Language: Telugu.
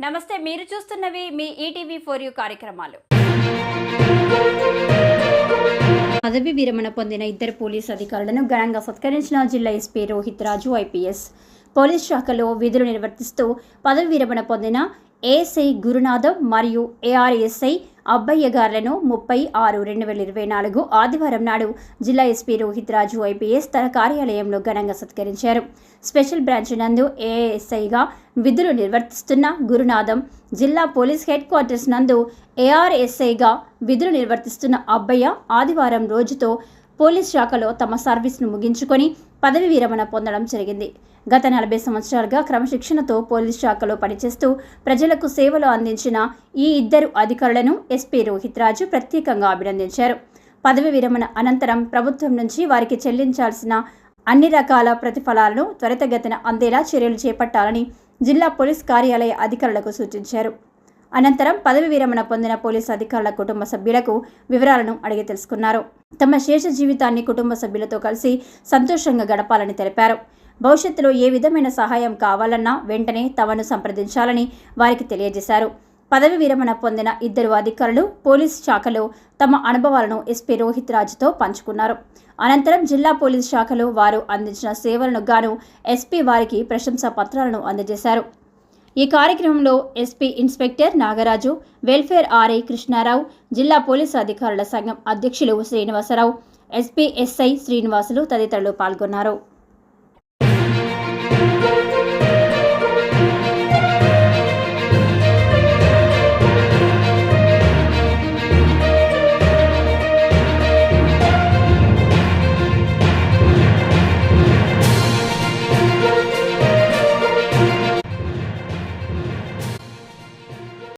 నమస్తే, మీరు చూస్తున్నవి మీ ఈటీవీ ఫర్ యూ కార్యక్రమాలు. పదవి విరమణ పొందిన ఇద్దరు పోలీసు అధికారులను ఘనంగా సత్కరించిన జిల్లా ఎస్పీ రోహిత్ రాజు ఐపీఎస్. పోలీస్ శాఖలో విధులు నిర్వర్తిస్తూ పదవి విరమణ పొందిన ఏఎస్ఐ గురునాథం మరియు ఏఆర్ఎస్ఐ అబ్బయ్య గారులను 30/6/2024 ఆదివారం నాడు జిల్లా ఎస్పీ రోహిత్ రాజు ఐపీఎస్ తన కార్యాలయంలో ఘనంగా సత్కరించారు. స్పెషల్ బ్రాంచ్ నందు ఏఎస్ఐగా విధులు నిర్వర్తిస్తున్న గురునాథం, జిల్లా పోలీస్ హెడ్ క్వార్టర్స్ నందు ఏఆర్ఎస్ఐగా విధులు నిర్వర్తిస్తున్న అబ్బయ్య ఆదివారం రోజుతో పోలీస్ శాఖలో తమ సర్వీస్ను ముగించుకొని పదవి విరమణ పొందడం జరిగింది. గత 40 సంవత్సరాలుగా క్రమశిక్షణతో పోలీస్ శాఖలో పనిచేస్తూ ప్రజలకు సేవలు అందించిన ఈ ఇద్దరు అధికారులను ఎస్పీ రోహిత్ రాజు ప్రత్యేకంగా అభినందించారు. పదవి విరమణ అనంతరం ప్రభుత్వం నుంచి వారికి చెల్లించాల్సిన అన్ని రకాల ప్రతిఫలాలను త్వరితగతిన అందేలా చర్యలు చేపట్టాలని జిల్లా పోలీస్ కార్యాలయ అధికారులకు సూచించారు. అనంతరం పదవి విరమణ పొందిన పోలీసు అధికారుల కుటుంబ సభ్యులకు వివరాలను అడిగి తెలుసుకున్నారు. తమ శేష జీవితాన్ని కుటుంబ సభ్యులతో కలిసి సంతోషంగా గడపాలని తెలిపారు. భవిష్యత్తులో ఏ విధమైన సహాయం కావాలన్నా వెంటనే తమను సంప్రదించాలని వారికి తెలియజేశారు. పదవి విరమణ పొందిన ఇద్దరు అధికారులు పోలీస్ శాఖలో తమ అనుభవాలను ఎస్పీ రోహిత్ రాజుతో పంచుకున్నారు. అనంతరం జిల్లా పోలీస్ శాఖలో వారు అందించిన సేవలను గాను ఎస్పీ వారికి ప్రశంసా పత్రాలను అందజేశారు. ఈ కార్యక్రమంలో SP inspector Nagaraju, welfare RI Krishnarao, జిల్లా పోలీసు అధికారుల సంఘం అధ్యక్షులు శ్రీనివాసరావు, ఎస్పీ ఎస్ఐ శ్రీనివాసులు తదితరులు పాల్గొన్నారు.